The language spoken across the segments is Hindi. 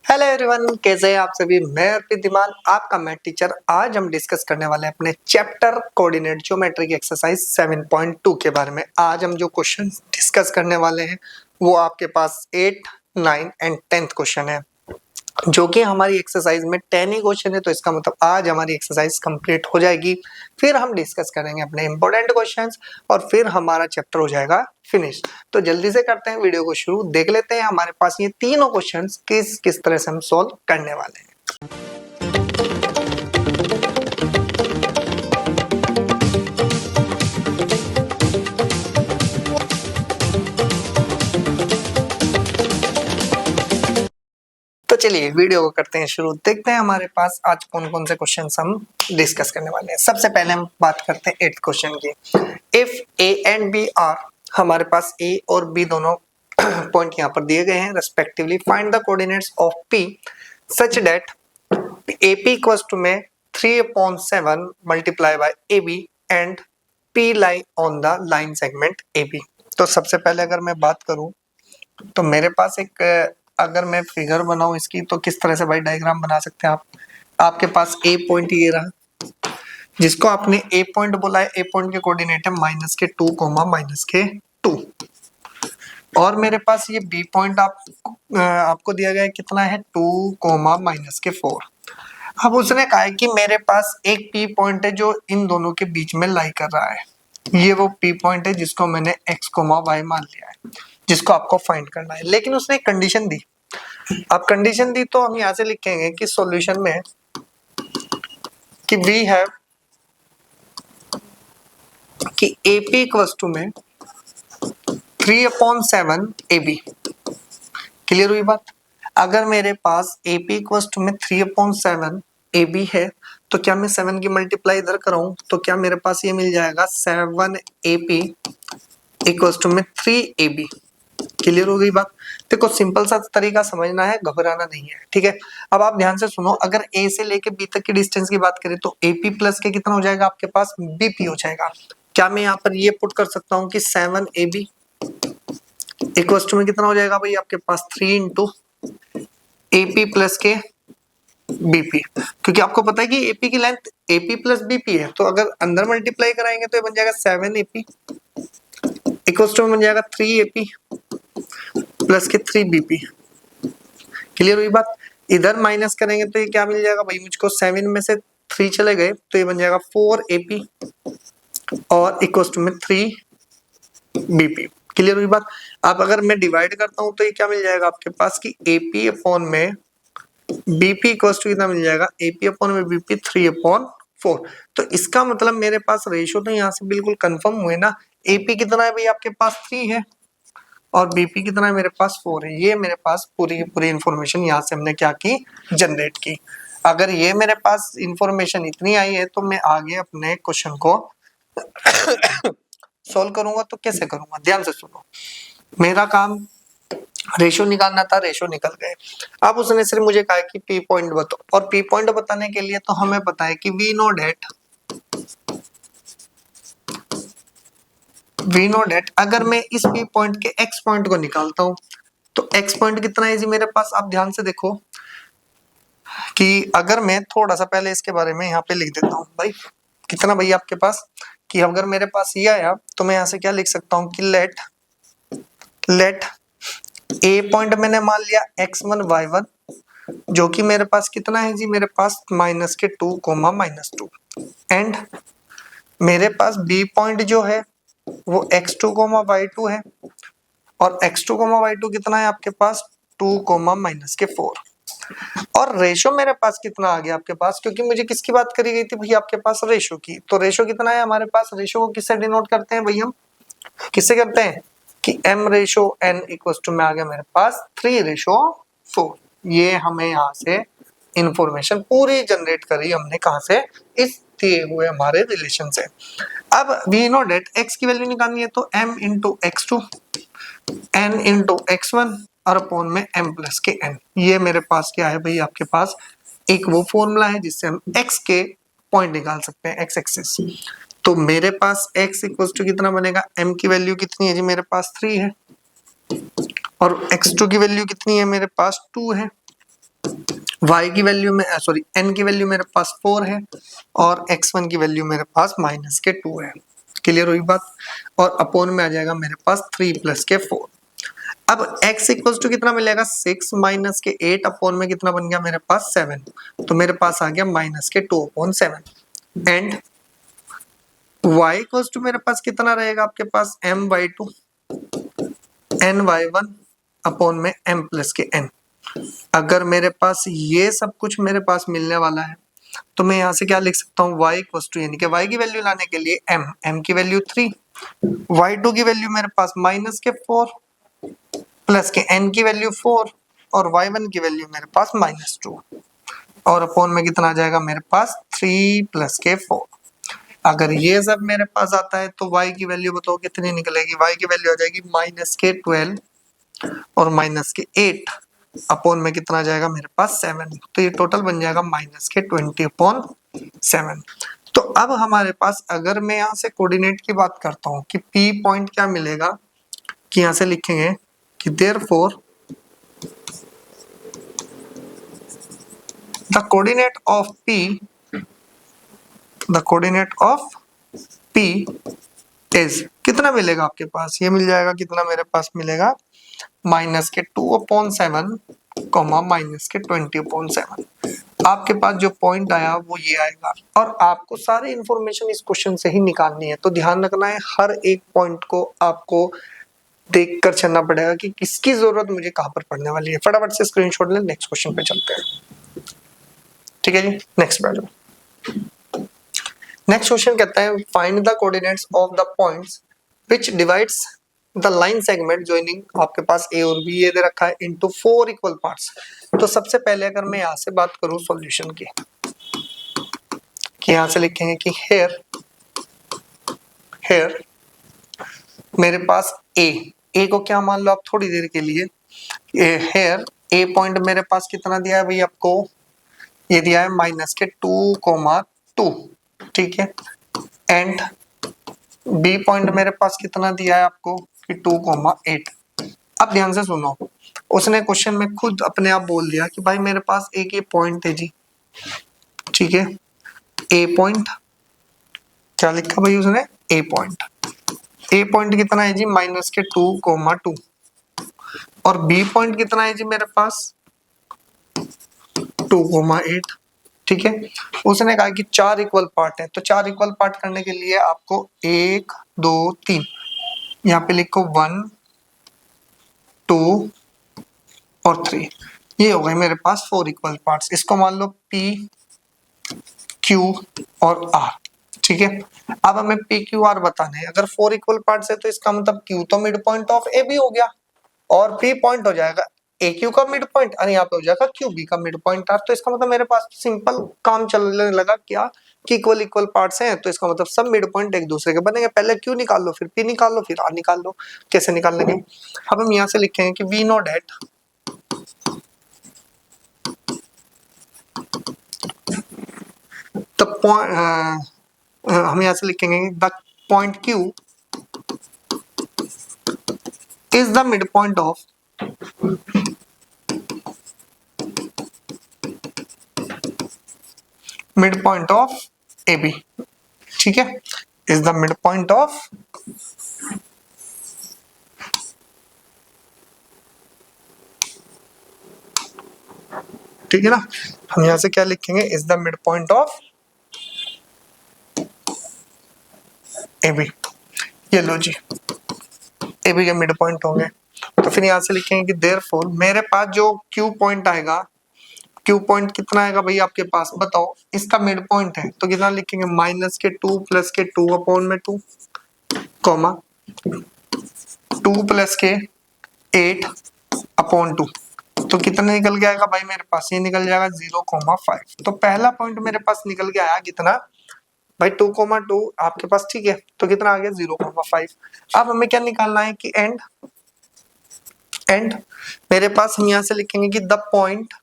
हेलो एवरीवन, कैसे हैं आप सभी। मैं अर्पित धीमान, आपका मैथ टीचर। आज हम डिस्कस करने वाले हैं अपने चैप्टर कोऑर्डिनेट ज्योमेट्री की एक्सरसाइज 7.2 के बारे में। आज हम जो क्वेश्चन डिस्कस करने वाले हैं वो आपके पास 8, 9 एंड 10th क्वेश्चन है, जो कि हमारी एक्सरसाइज में 10 ही क्वेश्चन है। तो इसका मतलब आज हमारी एक्सरसाइज कंप्लीट हो जाएगी। फिर हम डिस्कस करेंगे अपने इंपॉर्टेंट क्वेश्चंस और फिर हमारा चैप्टर हो जाएगा फिनिश। तो जल्दी से करते हैं वीडियो को शुरू। देख लेते हैं हमारे पास ये तीनों क्वेश्चंस किस किस तरह से हम सॉल्व करने वाले हैं। तो चलिए वीडियो को करते हैं शुरू। देखते हैं हमारे पास आज कौन कौन से क्वेश्चंस हम डिस्कस करने वाले हैं। सबसे पहले हम बात करते हैं 8th क्वेश्चन की। If A and B are, हमारे पास ए और बी दोनों पॉइंट यहाँ पर दिए गए हैं respectively. Find the coordinates of P such that AP equals to में 3/7 multiply by AB and P lie on the line segment AB। तो सबसे पहले अगर मैं बात करूं तो मेरे पास एक अगर मैं फिगर बनाऊं इसकी, तो किस तरह से भाई डायग्राम बना सकते हैं आप। आपके पास ए पॉइंट ये रहा, जिसको आपने ए पॉइंट बोला है। ए पॉइंट के कोऑर्डिनेट है -2, -2। और मेरे पास ये बी पॉइंट आपको दिया गया है, कितना है 2, -4। अब उसने कहा है कि मेरे पास एक पी पॉइंट है जो इन दोनों के बीच में लाई कर रहा है। ये वो पी पॉइंट है जिसको मैंने x, y मान लिया है, जिसको आपको फाइंड करना है। लेकिन उसने एक कंडीशन दी। अब कंडीशन दी तो हम यहाँ से लिखेंगे कि सॉल्यूशन में कि वी हैव कि AP इक्वल्स टू में 3/7 AB। क्लियर हुई बात। अगर मेरे पास AP इक्वल्स टू में 3/7 AB है तो क्या मैं 7 की मल्टीप्लाई इधर कराऊं तो क्या मेरे पास ये मिल जाएगा 7AP इक्वल्स टू में 3AB। क्लियर हो गई बात। देखो सिंपल सा तरीका समझना है, घबराना नहीं है, ठीक है। अब आप ध्यान से सुनो। अगर A से लेके B तक की डिस्टेंस की बात करें तो AP प्लस के कितना हो जाएगा आपके पास, BP हो जाएगा। क्या मैं यहाँ पर ये पुट कर सकता हूँ कि 7AB इक्वल्स टू में कितना हो जाएगा भाई आपके पास 3 इंटू AP प्लस के BP। क्योंकि आपको पता है कि AP की लेंथ AP प्लस BP है, तो अगर अंदर मल्टीप्लाई कराएंगे तो ये बन जाएगा 7AP इक्वल्स टू में बन जाएगा 3AP प्लस के 3BP। क्लियर हुई बात। इधर माइनस करेंगे तो ये क्या मिल जाएगा भाई मुझको, 7 में से 3 चले गए तो ये बन जाएगा 4AP और इक्वल्स टू में 3BP। क्लियर हुई बात। अब अगर मैं डिवाइड करता हूं तो ये क्या मिल जाएगा आपके पास कि AP अपॉन में BP इक्वल्स टू कितना मिल जाएगा, AP अपॉन में BP 3/4। तो इसका मतलब मेरे पास रेशियो तो यहाँ से बिल्कुल कंफर्म हुए ना। AP कितना है भाई आपके पास 3 है और BP कितना है मेरे पास 4 है। ये मेरे पास पूरी की पूरी इंफॉर्मेशन यहाँ से हमने क्या की, जनरेट की। अगर ये मेरे पास इंफॉर्मेशन इतनी आई है तो मैं आगे अपने क्वेश्चन को सॉल्व करूंगा। तो कैसे करूंगा, ध्यान से सुनो। मेरा काम रेशो निकालना था, रेशो निकल गए। अब उसने सिर्फ मुझे कहा कि पी पॉइंट बताओ, और पी पॉइंट बताने के लिए तो हमें पता है कि वी नो डेट अगर मैं इस पी पॉइंट के एक्स पॉइंट को निकालता हूं तो एक्स पॉइंट कितना है जी मेरे पास। आप ध्यान से देखो कि अगर मैं थोड़ा सा पहले इसके बारे में यहाँ पे लिख देता हूँ भाई, कितना भाई आपके पास कि अगर मेरे पास ये आया तो मैं यहाँ से क्या लिख सकता हूँ कि लेट ए पॉइंट मैंने मान लिया x1 y1, जो कि मेरे पास कितना है जी, मेरे पास -2, -2। एंड मेरे पास बी पॉइंट जो है वो x2, y2 है और x2, y2 कितना है आपके पास 2, -4। और रेशो मेरे पास कितना आ गया आपके पास, क्योंकि मुझे किसकी बात करी गई थी भैया आपके पास, रेशो की। तो रेशो कितना है हमारे पास, रेशो को किससे डिनोट करते हैं भैया, हम किससे करते हैं कि m ratio n equals to में आ गया मेरे पास 3/4। ये हमें यहाँ से इंफॉर्मेशन पूरी जनरेट करी हमने, कहाँ से, इस दिए हुए हमारे रिलेशन से। अब वी नो डेट x की वैल्यू निकालनी है तो m into x2 n into x1 और अपॉन में m प्लस के n। ये मेरे पास क्या है भाई आपके पास, एक वो फॉर्मूला है जिससे हम x के पॉइंट निकाल सकते हैं, x एक्सिस। तो मेरे पास x इक्वल्स टू कितना बनेगा, m की वैल्यू कितनी है जी मेरे पास 3 है और x2 की वैल्यू कितनी है मेरे पास 2 है। y की वैल्यू में सॉरी n की वैल्यू मेरे पास 4 है और x1 की वैल्यू मेरे पास -2 है। क्लियर हुई बात। और अपोन में आ जाएगा मेरे पास 3 + के 4। अब x इक्वल्स टू कितना मिलेगा 6 - के 8 अपोन में कितना बन गया मेरे पास 7। तो मेरे पास आ गया -2/7 एंड y इक्वल्स टू मेरे पास कितना रहेगा आपके पास m/2 ny1 अपोन में m + के n। अगर मेरे पास ये सब कुछ मेरे पास मिलने वाला है तो मैं यहाँ से क्या लिख सकता हूँ y इक्वल्स टू यानी कि y की वैल्यू लाने के लिए m की वैल्यू 3 y2 की वैल्यू मेरे पास -4 प्लस के n की वैल्यू 4 और y1 की वैल्यू मेरे पास -2 और अपोन में कितना आ जाएगा मेरे पास 3 + के 4। अगर ये सब मेरे पास आता है तो y की वैल्यू बताओ कितनी निकलेगी। y की वैल्यू आ जाएगी -12 और -8 अपोन में कितना आ जाएगा मेरे पास 7। तो ये टोटल बन जाएगा -20/7। तो अब हमारे पास अगर मैं यहाँ से कोऑर्डिनेट की बात करता हूँ कि P पॉइंट क्या मिलेगा कि यहाँ से लिखेंगे कि therefore the coordinate of P is कितना मिलेगा आपके पास। ये मिल जाएगा कितना मेरे पास मिलेगा -2/7 -20/7। आपके पास जो पॉइंट आया वो ये आएगा और आपको सारी इंफॉर्मेशन इस क्वेश्चन से ही निकालनी है। तो ध्यान रखना है हर एक पॉइंट को आपको देख कर चलना पड़ेगा कि किसकी जरूरत मुझे कहां पर पड़ने वाली है। फटाफट से स्क्रीनशॉट ले, नेक्स्ट क्वेश्चन पे चलते हैं। ठीक है जी, नेक्स्ट पे आ जाओ। नेक्स्ट क्वेश्चन कहता है find the coordinates of the points which divides the line segment joining आपके पास ए और बी ये दे रखा है इनटू 4 इक्वल पार्ट्स। तो सबसे पहले अगर मैं यहाँ से बात करूं सॉल्यूशन की कि यहाँ से लिखेंगे कि हेयर मेरे पास ए को क्या मान लो आप थोड़ी देर के लिए। हेयर ए पॉइंट मेरे पास कितना दिया है भाई आपको, ये दिया है -2,2 ठीक है। एंड बी पॉइंट मेरे पास कितना दिया है आपको कि 2,8। अब ध्यान से सुनो, उसने क्वेश्चन में खुद अपने आप बोल दिया कि भाई मेरे पास एक ये पॉइंट है जी। ठीक है, ए पॉइंट क्या लिखा भाई उसने, ए पॉइंट कितना है जी -2,2 और बी पॉइंट कितना है जी मेरे पास 2,8। ठीक है, उसने कहा कि 4 इक्वल पार्ट है। तो 4 इक्वल पार्ट करने के लिए आपको 1 2 3 यहाँ पे लिखो 1 2 और 3। ये हो गए मेरे पास 4 इक्वल पार्ट्स। इसको मान लो P Q और R। ठीक है, अब हमें P Q R बताने हैं। अगर 4 इक्वल पार्ट्स है तो इसका मतलब Q तो mid point of A B हो गया और P पॉइंट हो जाएगा ए क्यू का मिड पॉइंट और यहाँ पे हो जाएगा क्यू बी का मिड पॉइंट आर। तो इसका मतलब मेरे पास सिंपल काम चलने लगा क्या कि इक्वल पार्ट्स हैं तो इसका मतलब सब मिड पॉइंट एक दूसरे के बनेंगे। पहले क्यू निकाल लो, फिर पी निकाल लो, फिर आर निकाल लो। कैसे निकाल लेंगे, अब हम यहाँ से लिखेंगे कि we know that the point, हम यहाँ से लिखेंगे the point Q is the mid point of A B. ठीक है, is the mid point of ठीक है ना। हम यहां से क्या लिखेंगे, is the mid point of A B. ये लो जी, ए बी के मिड पॉइंट होंगे। तो फिर यहां से लिखेंगे कि देयरफॉर मेरे पास जो क्यू पॉइंट आएगा, क्यू पॉइंट कितना आएगा भाई आपके पास बताओ, इसका मिड पॉइंट है तो कितना लिखेंगे -2 + के 2/2 कॉमा 2 + के 8/2। तो कितना निकल के आएगा भाई मेरे पास, ये निकल जाएगा 0,5। तो पहला पॉइंट मेरे पास निकल के आया कितना भाई 2,2 आपके पास। ठीक है, तो कितना आ गया 0,5। अब हमें क्या निकालना है कि एंड मेरे पास हम यहां से लिखेंगे कि द पॉइंट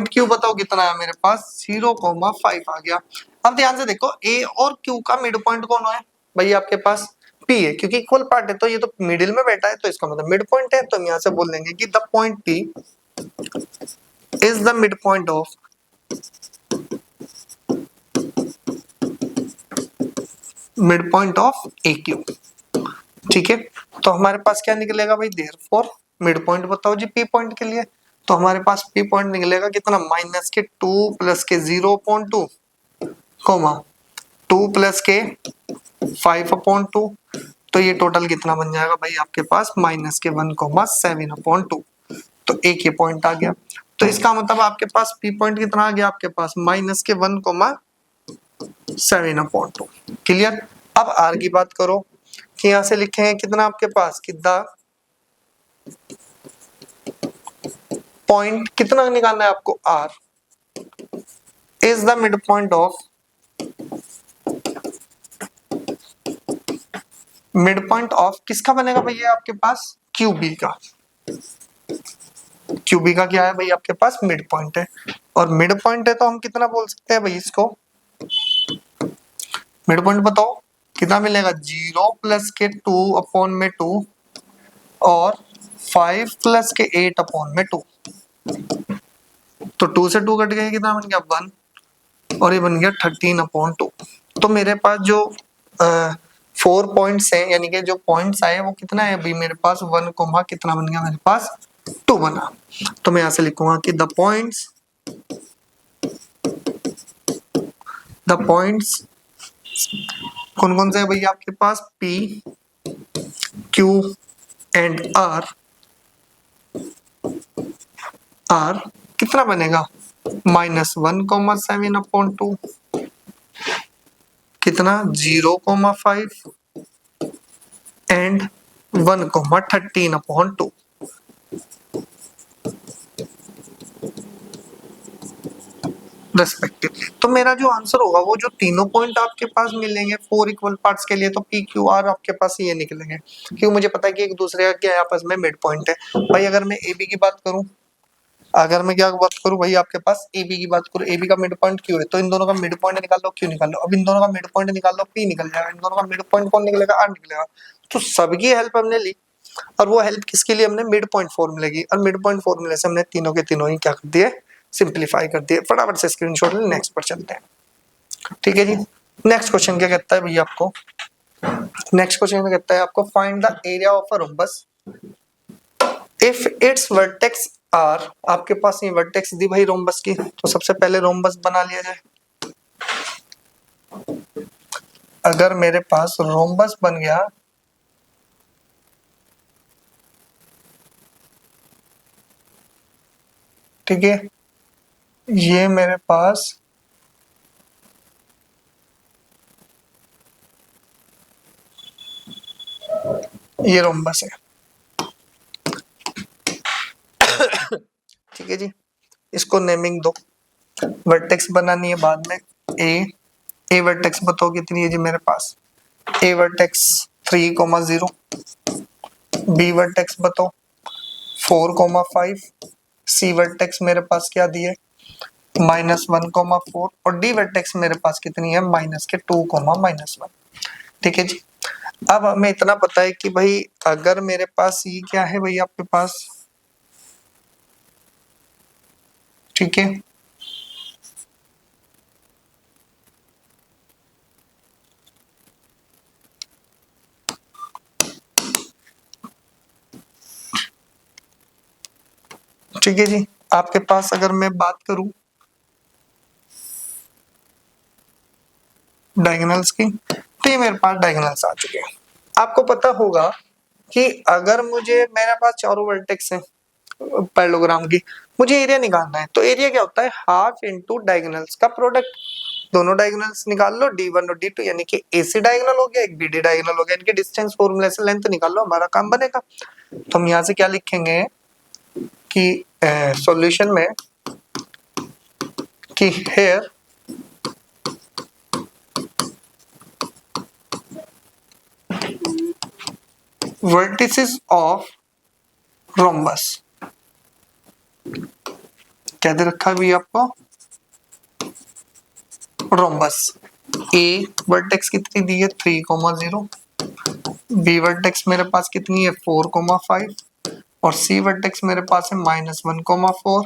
क्यू बताओ कितना है मेरे पास 0,5 आ गया। अब ध्यान से देखो ए और क्यू का मिड पॉइंट कौन है भाई आपके पास पी है, क्योंकि इक्वल पार्ट है तो ये तो मिडिल में बैठा है तो इसका मतलब मिड पॉइंट है, तो हम यहाँ से बोल देंगे कि the point P is the mid point of A Q. ठीक है, तो हमारे पास क्या निकलेगा भाई, देयरफॉर मिड पॉइंट बताओ जी पी पॉइंट के लिए, तो हमारे पास पी पॉइंट निकलेगा कितना, माइनस के 2 प्लस के 0.2 कोमा 2 प्लस के 5/2, तो ये टोटल कितना बन जाएगा भाई आपके पास माइनस के 1,7/2, तो एक ये पॉइंट आ गया। तो इसका मतलब आपके पास पी पॉइंट कितना आ गया आपके पास, माइनस के 1,7/2। क्लियर। अब आर की बात करो कि यहां से लिखेंगे कितना आपके पास, कि द पॉइंट कितना निकालना है आपको, R is the mid point of किसका बनेगा भैया आपके पास, क्यूबी का। क्यूबी का क्या है भाई आपके पास, मिड पॉइंट है, और मिड पॉइंट है तो हम कितना बोल सकते हैं भाई इसको, मिड पॉइंट बताओ कितना मिलेगा, 0 प्लस के 2/2 और 5 प्लस के 8/2, तो 2 से 2 कट गए, कितना बन गया 1, और ये बन गया 13/2। तो मेरे पास जो 4 पॉइंट्स है, यानी कि जो पॉइंट्स आए वो कितना है अभी मेरे पास 1 कोमा कितना बन गया मेरे पास 2 बना। तो मैं यहां से लिखूंगा कि द पॉइंट्स कौन कौन से है भैया आपके पास, P, Q एंड R कितना बनेगा, -1,7/2 कितना 0,5 एंड 1,13/2। रेस्पेक्टिवली। तो मेरा जो आंसर होगा वो जो तीनों पॉइंट आपके पास मिलेंगे 4 इक्वल पार्ट्स के लिए, तो पी क्यू आर आपके पास ये निकलेंगे, क्योंकि मुझे पता है कि एक दूसरे का क्या आपस में मिड पॉइंट है। भाई अगर मैं ए बी की बात करूं, भाई आपके पास ए बी की बात करूं, ए बी का मिड पॉइंट क्यू है, तो इन दोनों का मिड पॉइंट निकाल लो, क्यू निकाल लो। अब इन दोनों का मिड पॉइंट निकाल लो, पी निकल जाएगा, इन दोनों का मिड पॉइंट कौन निकलेगा, आर निकलेगा। तो सबकी हेल्प हमने ली, और वो हेल्प किसके लिए, हमने मिड पॉइंट फॉर्मूले की, और मिड पॉइंट फॉर्मूले से हमने तीनों के तीनों ही क्या कर दिए, सिंप्लीफाई कर दिए। फटाफट से स्क्रीनशॉट ले, नेक्स्ट पर चलते हैं। ठीक है जी, नेक्स्ट क्वेश्चन क्या कहता है भैया आपको, नेक्स्ट क्वेश्चन में कहता है आपको find the area of a rhombus if its vertex are. आपके पास ये वर्टेक्स दी भाई रोम्बस की, तो सबसे पहले रोम्बस बना लिया जाए। अगर मेरे पास रोम्बस बन गया, ठीक है, ये मेरे पास ये रोम्बस है। ठीक है जी, इसको नेमिंग दो, वर्टेक्स बनानी है बाद में। ए वर्टेक्स बताओ कितनी है जी मेरे पास, ए वर्टेक्स 3,0, बी वर्टेक्स बताओ 4,5, सी वर्टेक्स मेरे पास क्या दी है -1,4, और डी वर्टेक्स मेरे पास कितनी है -2,-1। ठीक है जी, अब हमें इतना पता है कि भाई अगर मेरे पास ये क्या है भाई आपके पास, ठीक है, ठीक है जी, आपके पास अगर मैं बात करूं डायगोनल्स की, तो ये मेरे पास डायगोनल्स आ चुके हैं। आपको पता होगा कि अगर मुझे मेरे पास चारों वर्टेक्स हैं पैरेललोग्राम की, मुझे एरिया निकालना है, तो एरिया क्या होता है, हाफ इनटू डायगोनल्स का प्रोडक्ट। दोनों डायगोनल्स निकाल लो, D1 और D2, यानी कि AC डायगोनल हो गया, एक BD डायगोनल हो गया, इनके डिस्टेंस फॉर्मूले से लेंथ निकाल लो, हमारा काम बनेगा। तो हम यहाँ से क्या लिखेंगे कि सॉल्यूशन में कि हेयर वर्टिसेस ऑफ रोम्बस, क्या दे रखा है भैया आपको, रोम्बस ए वर्टेक्स कितनी दी है 3,0, बी वर्टेक्स मेरे पास कितनी है 4,5 और सी वर्टेक्स मेरे पास है -1,4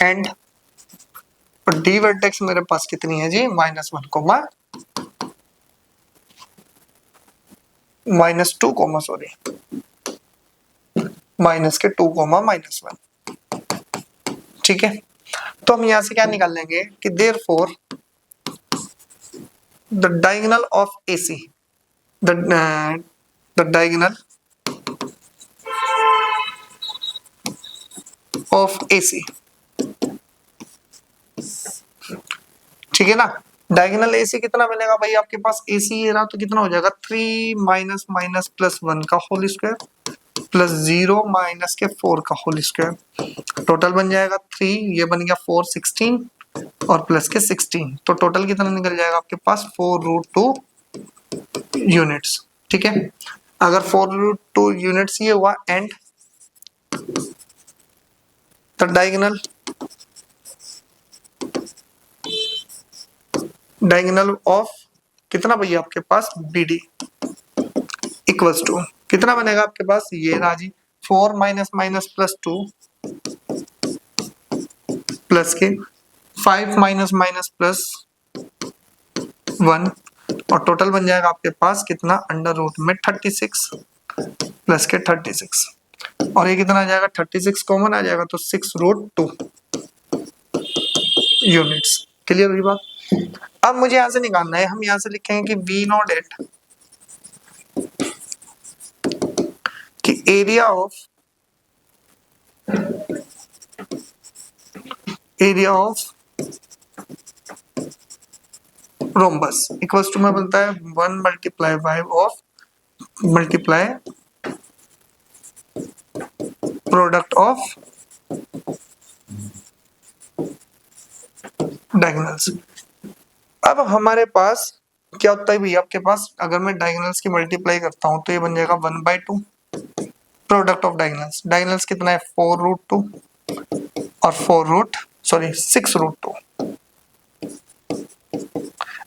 एंड डी वर्टेक्स मेरे पास कितनी है जी -2, सॉरी माइनस के 2, -1। ठीक है, तो हम यहां से क्या निकाल लेंगे कि therefore the diagonal of AC, the diagonal of AC, ठीक है ना। डायगोनल AC कितना मिलेगा भाई आपके पास, AC ये रहा तो कितना हो जाएगा 3 माइनस माइनस प्लस 1 का होल स्क्वायर प्लस 0 माइनस के 4 का होल स्क्वायर, टोटल बन जाएगा 3, ये बन गया 4 16 और प्लस के 16, तो टोटल कितना निकल जाएगा आपके पास 4√2 यूनिट्स। ठीक है, अगर 4√2 यूनिट्स ये हुआ एंड द डायगोनल ऑफ कितना भैया आपके पास BD इक्वल्स टू कितना बनेगा आपके पास, ये राजी 4 माइनस माइनस प्लस 2 प्लस के 5 माइनस माइनस प्लस 1 और टोटल बन जाएगा आपके पास कितना अंडर रूट में 36 प्लस के 36 और ये कितना आ जाएगा 36 कॉमन आ जाएगा तो 6√2 यूनिट्स। क्लियर हुई बात। अब मुझे यहां से निकालना है, हम यहां से लिखेंगे कि V नॉट एट कि area of rhombus equals to में बनता है 1 मल्टीप्लाई प्रोडक्ट ऑफ डायगोनल्स। अब हमारे पास क्या होता है भैया आपके पास, अगर मैं डायगोनल्स की मल्टीप्लाई करता हूं तो ये बन जाएगा 1/2 प्रोडक्ट ऑफ डायगोनल्स। डायगोनल्स कितना है 4√2 और 6√2।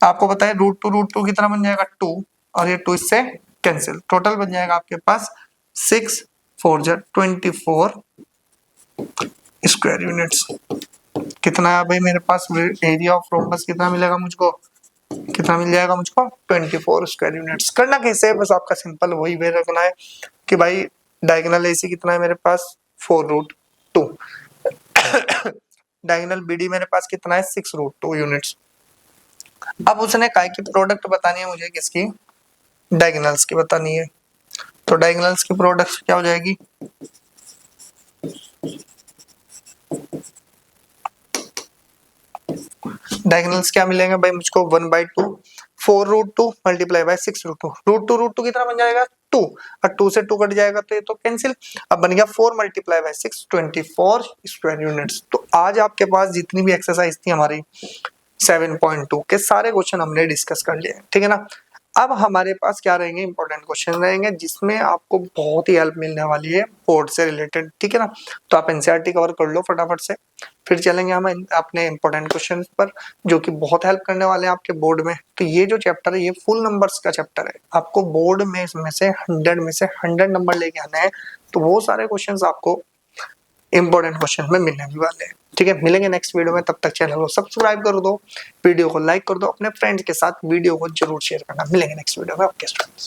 आपको पता है √2 कितना बन जाएगा 2 और ये 2 इससे कैंसिल, टोटल बन जाएगा आपके पास 6 4 24 स्क्वायर यूनिट्स। कितना है भाई मेरे पास एरिया ऑफ रोम्बस कितना मिलेगा मुझको, कितना मिल जाएगा मुझको 24 स्क्वायर यूनिट्स। करना कैसे है, बस आपका सिंपल वही वे रखना है कि भाई डायगोनल AC कितना है मेरे पास 4√2 डायगोनल BD मेरे पास कितना है 6√2 यूनिट्स। अब उसने कहा कि प्रोडक्ट बतानी है मुझे किसकी, डायगोनल्स की बतानी है, तो डायगोनल्स की प्रोडक्ट क्या हो जाएगी, डायगोनल्स क्या मिलेंगे भाई मुझको 1/2 4√2 मल्टीप्लाई बाय 6√2, √2 कितना बन जाएगा 2 और 2 से 2 कट जाएगा तो ये तो कैंसिल, अब बन गया 4 मल्टीप्लाई बाय 6 24 स्क्वायर यूनिट्स। तो आज आपके पास जितनी भी एक्सरसाइज थी हमारी 7.2 के सारे क्वेश्चन हमने डिस्कस कर लिए, ठीक है ना। अब हमारे पास क्या रहेंगे, इंपॉर्टेंट क्वेश्चन रहेंगे जिसमें आपको बहुत ही हेल्प मिलने वाली है बोर्ड से रिलेटेड, ठीक है ना। तो आप एनसीईआरटी कवर कर लो फटाफट से, फिर चलेंगे हम अपने इंपॉर्टेंट क्वेश्चन पर जो कि बहुत हेल्प करने वाले हैं आपके बोर्ड में। तो ये जो चैप्टर है ये फुल नंबर्स का चैप्टर है, आपको बोर्ड में इसमें से 100 नंबर लेके आना है, तो वो सारे क्वेश्चन आपको इंपॉर्टेंट क्वेश्चन में मिलने भी वाले हैं, ठीक है। मिलेंगे नेक्स्ट वीडियो में, तब तक चैनल को सब्सक्राइब कर दो, वीडियो को लाइक कर दो, अपने फ्रेंड्स के साथ वीडियो को जरूर शेयर करना। मिलेंगे नेक्स्ट वीडियो में, ओके स्टूडेंट्स।